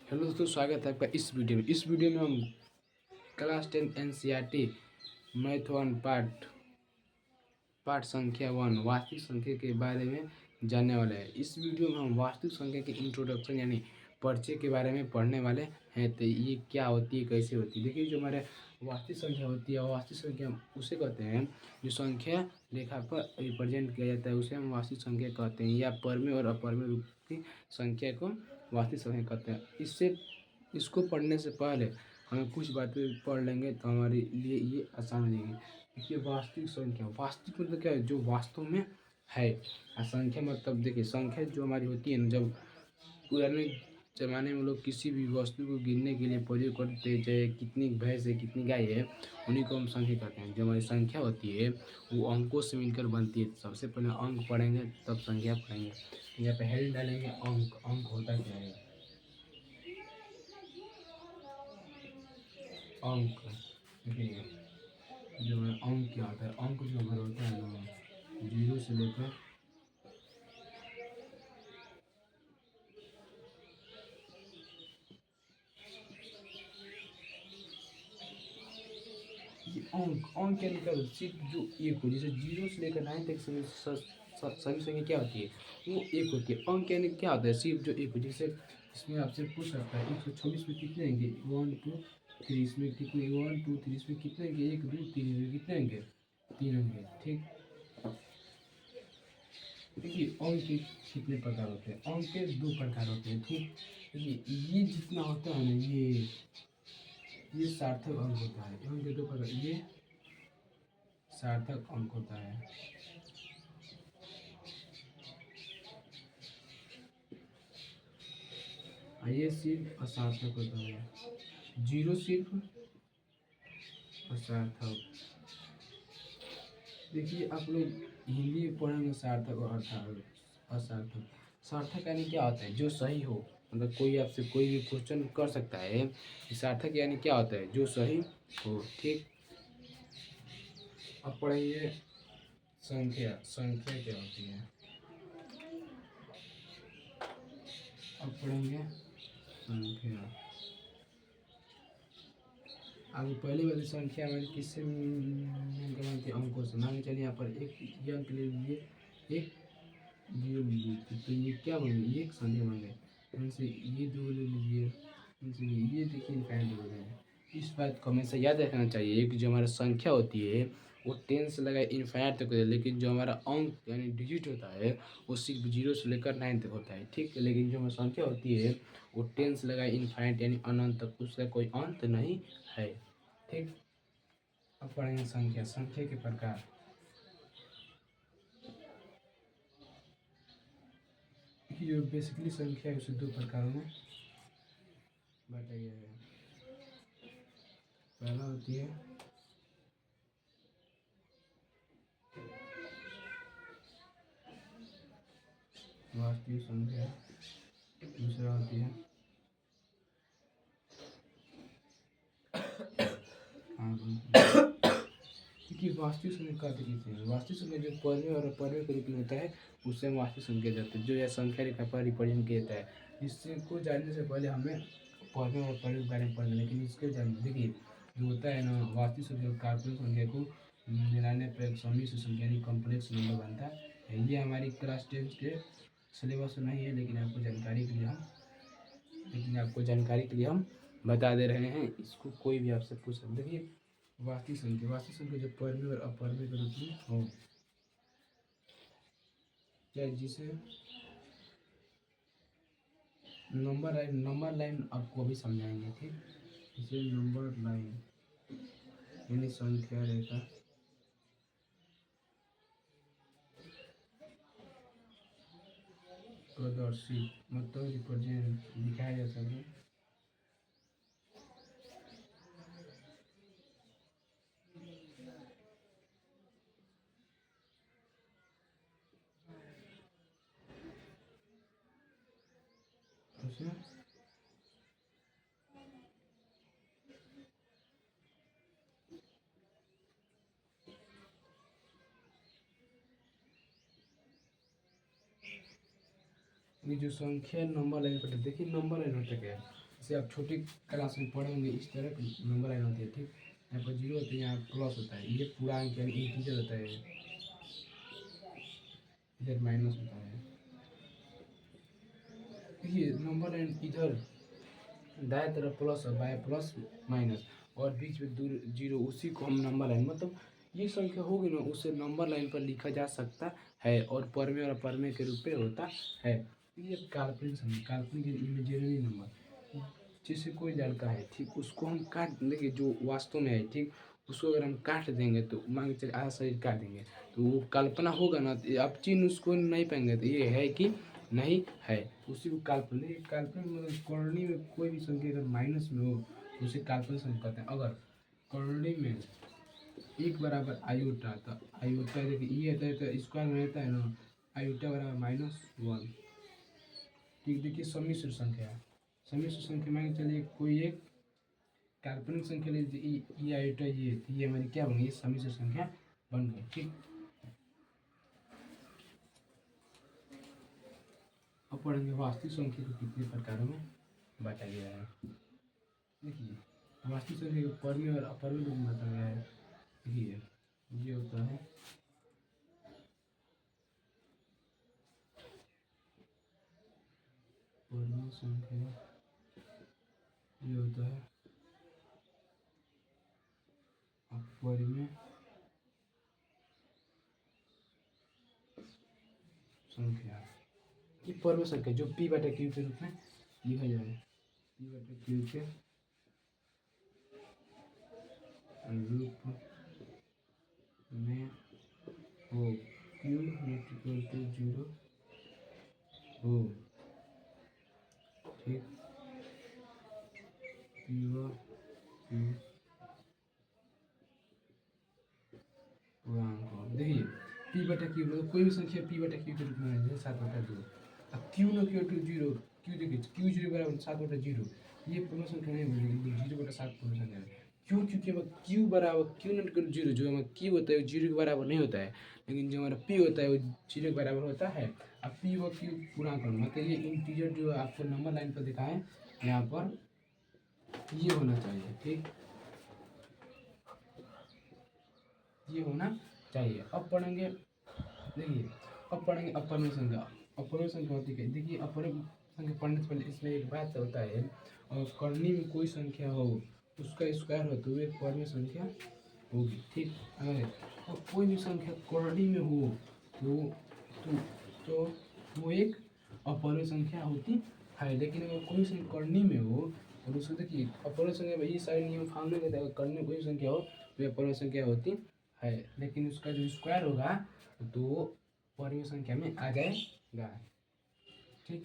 Hello दोस्तों, स्वागत है आपका इस वीडियो में हम क्लास 10 एनसीईआरटी मैथ वन पाठ संख्या 1 वास्तविक संख्या के बारे में जानने वाले हैं। इस वीडियो में हम वास्तविक संख्या के इंट्रोडक्शन यानी परिचय के बारे में पढ़ने वाले हैं। तो ये क्या होती है, कैसे होती है। देखिए, जो हमारे वास्तविक संख्या होती है, वास्तविक संख्या उसे कहते हैं जो संख्या रेखा पर रिप्रेजेंट किया जाता है, उसे हम वास्तविक संख्या कहते हैं, या परमेय और अपरमेय रूप की संख्या को वास्तविक संख्या कहते हैं। इसको पढ़ने से पहले हमें कुछ बातें पढ़ लेंगे तो हमारे लिए ये आसान हो जाएगी। देखिए, वास्तविक संख्या, वास्तविक मतलब क्या है, जो वास्तव में है। और संख्या मतलब देखिए, संख्या जो हमारी होती है ना, जब पुराने ज़माने में लोग किसी भी वस्तु को गिनने के लिए प्रयोग करते हैं, चाहे कितनी भैंस है कितनी गाय है, उन्हीं को हम संख्या कहते हैं। जो हमारी संख्या होती है वो अंकों से मिलकर बनती है। सबसे पहले अंक पढ़ेंगे तब संख्या पढ़ेंगे। यहाँ पे हेड डालेंगे अंक। अंक होता क्या है? अंक, देखिए, जो है अंक क्या होता है। अंक जो हमारा होता है ना, 0 से लेकर ये अंक क्या निकल, सिर्फ जो एक हो, जैसे 0 से लेकर 9 तक सभी संख्या क्या होती है, वो एक होती है। अंक यानी क्या होता है, सिर्फ जो एक हो। जैसे इसमें आपसे पूछ सकता है 126 में कितने होंगे, 1 2 3, इसमें कितने, 1 2 3, इसमें कितने होंगे, 1 2 3, इसमें कितने होंगे, 3 होंगे। ठीक, देखिए अंक के कितने प्रकार होते हैं। अंक के 2 प्रकार होते हैं। ठीक, देखिए ये जितना होता है ना, ये सार्थक अंक होता है। अंक के 2 प्रकार, ये सार्थक अंक होता है, और ये सिर्फ असार्थक होता है। 0 सिर्फ असार्थक। देखिए, आप लोग हिंदी पढ़ेंगे सार्थक और असार्थक। सार्थक यानी क्या होता है, जो सही हो। मतलब कोई आपसे कोई भी क्वेश्चन कर सकता है कि सार्थक यानी क्या होता है, जो सही हो। ठीक, अब पढ़ेंगे संख्या। संख्या क्या होती है, अब पढ़ेंगे संख्या। अब पहली वाली संख्या हमारी किससे मिलकर बनती है, अंकों से। मान के चलिए यहाँ पर एक ये अंक ले लीजिए, एक 0 ले लीजिए, तो ये क्या बन गई, एक संख्या बन गई। उनसे ये 2 ले लीजिए, उनसे ये देखिए इनफाइनाइट हो गए। इस बात को हमेशा याद रखना चाहिए कि जो हमारा संख्या होती है वो 10 से लगाए इनफाइनाइट तक होता है, लेकिन जो हमारा अंक यानी डिजिट होता है वो सिर्फ 0 से लेकर 9 तक होता है। ठीक, लेकिन जो हमारी संख्या होती है वो 10 से लगाए इनफाइनाइट यानी अनंत तक, उसका कोई अंत नहीं है। ठीक, अब पढ़ेंगे संख्या। संख्या के प्रकार। जो बेसिकली संख्या है उसे 2 प्रकारों में बांटा गया है। पहला होती है वास्तविक संख्या, दूसरा होती है क्योंकि वास्तविक संख्या का देखिए, वास्तविक संख्या जो परमेय और अपरमेय के रूप में होता है उससे हम वास्तविक संख्या जाते हैं, जो यह संख्या रेखा पर रिप्रेजेंट किया जाता है। इससे को जानने से पहले हमें परमेय और अपरमेय के बारे में पढ़ना, लेकिन इसके जानने देखिए, जो होता है ना, वास्तविक संख्या काल्पनिक संख्या को मिलाने पर एक समिश्र संख्या यानी कॉम्प्लेक्स नंबर बनता है। ये हमारी क्लास 10 के सिलेबस में नहीं है, लेकिन आपको जानकारी के लिए हम बता दे रहे हैं। इसको कोई भी आपसे पूछ सकते। देखिए, वास्तविक संख्या, वास्तविक संख्या जो परमेय और अपरमेय के रूप में हो, चाहे जिसे नंबर लाइन आपको अभी समझाएंगे। ठीक, इसे नंबर लाइन यानी संख्या रेखा प्रदर्शित मतलब रिप्रेजेंट दिखाया जा सके, उसे ये जो संख्या नंबर लाइन पर, देखिए नंबर लाइन होता क्या है, जैसे आप छोटी क्लास में पढ़े होंगे इस तरह की नंबर लाइन होती है, ठीक। यहाँ पर जीरो होता है, यहाँ प्लस होता है, ये पूरा अंक यानी इंटीजर होता है, इधर माइनस होता है। देखिए नंबर लाइन इधर दाएं तरफ प्लस और बाएं प्लस माइनस और बीच में दूर जीरो, उसी को हम नंबर लाइन, मतलब ये संख्या होगी ना उसे नंबर लाइन पर लिखा जा सकता है और परमे और अपरमे के रूप में होता है। ये काल्पनिक संख्या, काल्पनिक इमेजिनरी नंबर, जैसे कोई लड़का है, ठीक, उसको हम काट देंगे जो वास्तव में है, ठीक, उसको अगर हम काट देंगे तो मान के चलिए आधा शरीर काट देंगे तो वो कल्पना होगा ना, तो आप चिन्ह उसको नहीं पाएंगे, तो ये है कि नहीं है, उसी को काल्पनिक, काल्पनिक मतलब करनी में कोई भी संख्या अगर माइनस में हो तो उसे काल्पनिक संख्या कहते हैं। अगर करनी में एक बराबर आयोटा, तो आयोटा देखिए ये रहता है तो स्क्वायर में रहता है ना, आयोटा बराबर -1, ठीक। देखिए सम्मिश्र संख्या है, सम्मिश्र संख्या मान के चलिए कोई एक काल्पनिक संख्या ले लीजिए, ये आयोटा ये हमारी क्या बन गई, सम्मिश्र संख्या बन गई, ठीक। अब पढ़ेंगे वास्तविक संख्या को कितने प्रकारों में बांटा गया है। देखिए वास्तविक संख्या को परमे और अपरमे रूप में बांटा गया है। देखिए ये होता है परमे संख्या, ये होता है अपरमे संख्या। ये परमे संख्या जो p बटा q के रूप में लिखा जाए, p बटा q के रूप में हो, q नॉट इक्वल टू 0 हो, ठीक। p व q पूर्णांक हो। देखिए p बटा q मतलब कोई भी संख्या p बटा q के रूप में है, जैसे 7/2। अब q not equal to 0, q देखिए q 0 बराबर 7/0, ये पूर्ण संख्या नहीं बोलेगी लेकिन 0/7 पूर्ण संख्या है। क्यों? क्योंकि हमारा q बराबर q नॉट इक्वल टू 0, जो हमारा q होता है वो 0 के बराबर नहीं होता है, लेकिन जो हमारा p होता है वो 0 के बराबर होता है। अब p व q पूर्णांक मतलब ये इंटीजर जो आपको नंबर लाइन पर दिखा है यहाँ पर ये होना चाहिए, ठीक, ये होना चाहिए। अब पढ़ेंगे, देखिए अब पढ़ेंगे अपरम्य संख्या। अपरम्य संख्या होती है, देखिए अपरम्य संख्या पढ़ने से पहले इसमें एक बात होता है, और करनी में कोई संख्या हो उसका स्क्वायर हो तो वो एक परम्य संख्या होगी, ठीक। अगर और कोई भी संख्या करनी में हो तो तो, तो वो एक अपरम्य संख्या होती है। लेकिन अगर कोई संख्या करनी में हो और उसको देखिए अपरम्य संख्या ये सारे नियम फॉलो करते हैं, करनी में कोई संख्या हो तो अपरम्य संख्या होती है, लेकिन उसका जो स्क्वायर होगा तो वो परम्य संख्या में आ जाएगा, ठीक।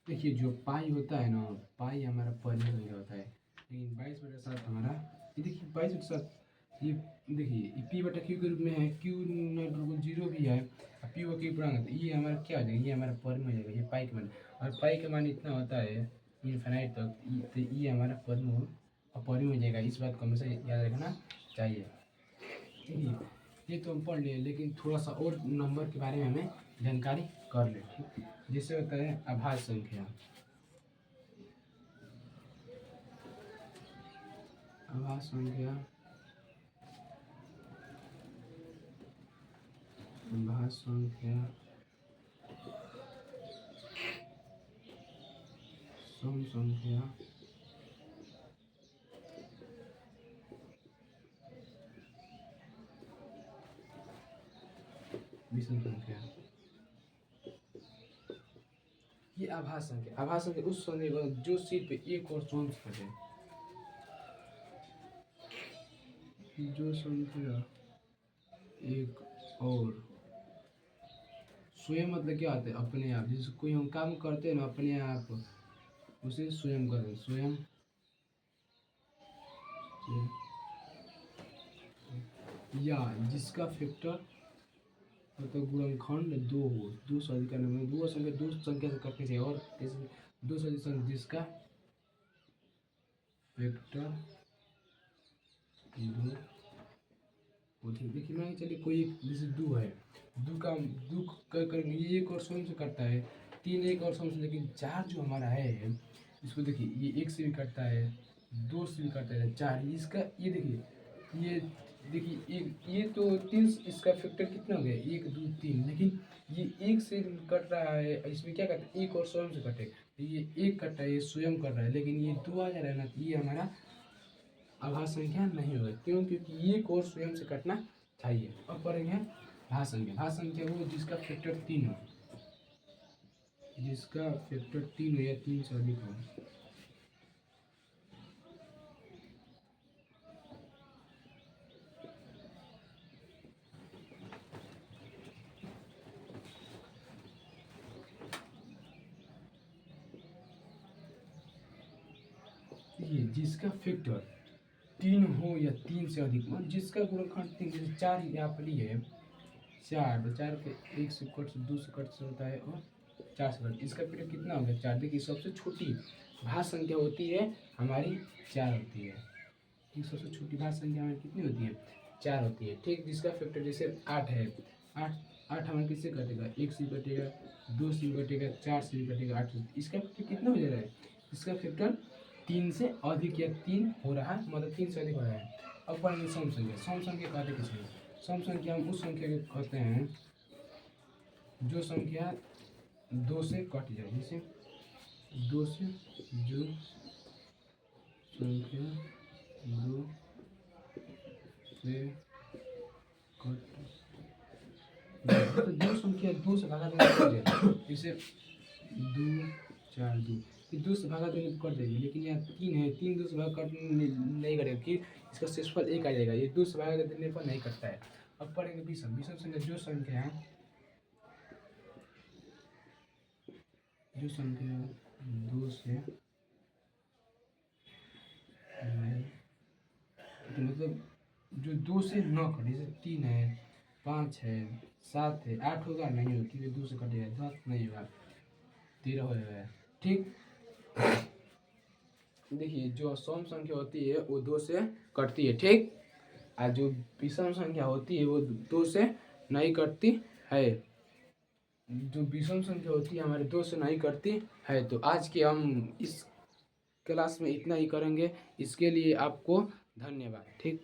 देखिए जो पाई होता है ना, पाई हमारा परम्य संख्या होता है, लेकिन 22/7 हमारा, ये देखिए 22/7, ये देखिए p बटा q के रूप में है, q नॉट 0 भी है, p व q पूर्णांक, ये हमारा क्या हो जाएगा, ये हमारा परम्य हो जाएगा, ये पाई का मान, और पाई का मान इतना होता है इनफाइनाइट तक, तो ये हमारा परम्य हो जाएगा। इस बात को हमेशा याद रखना चाहिए। देखिए ये तो हम पढ़ लिए, लेकिन थोड़ा सा और नंबर के बारे में हमें जानकारी कर ले, ठीक। जैसे होता है आभाज्य संख्या, आभाज्य संख्या, आभाज्य संख्या, सम संख्या, विषम संख्या, ये आभाज्य संख्या। आभाज्य संख्या उस संख्या को जो सिर्फ एक और स्वयं है, जो संख्या एक और स्वयं मतलब क्या होता है, अपने आप, जैसे कोई हम काम करते हैं ना अपने आप, उसे स्वयं करते हैं, स्वयं या जिसका फैक्टर मतलब गुणनखंड 2 हो, 2 से अधिक नंबर, दो संख्या से करने से, और जैसे 2 से अधिक संख्या जिसका फैक्टर 2 होती है। देखिए मान के चलिए कोई एक जैसे 2 है, 2 का 2 करेंगे, ये एक और स्वयं से करता है, 3 एक और स्वयं से, लेकिन 4 जो हमारा है इसको देखिए, ये 1 से भी कटता है, 2 से भी कटता है, 4, इसका ये देखिए, ये देखिए एक ये तो 3, इसका फैक्टर कितना हो गया, 1 2 3, लेकिन ये 1 से कट रहा है, इसमें क्या करता है, 1 और स्वयं से कटे, तो ये 1 कट रहा है, ये स्वयं कर रहा है, लेकिन ये 2 आ जा रहा है ना, तो ये हमारा आभास संख्या नहीं होगा। क्यों? क्योंकि ये कोर्स स्वयं से कटना चाहिए। अब पढ़ेंगे भाज्य संख्या। भाज्य संख्या वो जिसका फैक्टर 3 हो, जिसका फैक्टर 3 हो या 3 से अधिक हो। ये जिसका फैक्टर 3 हो या 3 से अधिक हो, जिसका गुणनखंड 3, जैसे 4 यहाँ पर ही है, 4 तो 4 के 1 से कट से 2 से कट से होता है और 4 से कट, इसका फैक्टर कितना हो गया, 4। देखिए सबसे छोटी भाज्य संख्या होती है हमारी 4 होती है। ठीक, सबसे छोटी भाज्य संख्या हमारी कितनी होती है, 4 होती है। ठीक, जिसका फैक्टर जैसे 8 है, 8 हमारे किससे कटेगा, 1 से भी कटेगा, 2 से भी कटेगा, 4 से भी कटेगा, 8 से। इसका फैक्टर कितना हो जा रहा है, इसका फैक्टर 3 से अधिक या 3 हो रहा है, मतलब 3 से अधिक हो रहा है। अब पढ़ेंगे सम संख्या। सम संख्या कहते किसे, सम संख्या हम उस संख्या को कहते हैं जो संख्या 2 से कट जाए, जैसे 2 से जो संख्या 2 से कट, तो जो संख्या 2 से भागा देने कट जाए, जैसे 2 4 2, ये 2 से भागा देने पर कट जाएगी, लेकिन यहाँ 3 है, 3 2 से भागा कट नहीं करेगा, कि इसका शेषफल 1 आ जाएगा, ये 2 से भागा देने पर नहीं कटता है। अब पढ़ेंगे विषम। विषम संख्या जो संख्या 2 से नहीं, तो मतलब जो 2 से न कटे, जैसे 3 है, 5 है, 7 है, 8 होगा नहीं होगा, क्योंकि 2 से कटेगा, 10 नहीं होगा, 13 हो जाएगा। ठीक, देखिए जो सम संख्या होती है वो 2 से कटती है, ठीक, और जो विषम संख्या होती है वो 2 से नहीं कटती है। जो विषम संख्या होती है हमारे 2 से नहीं कटती है। तो आज के हम इस क्लास में इतना ही करेंगे। इसके लिए आपको धन्यवाद। ठीक।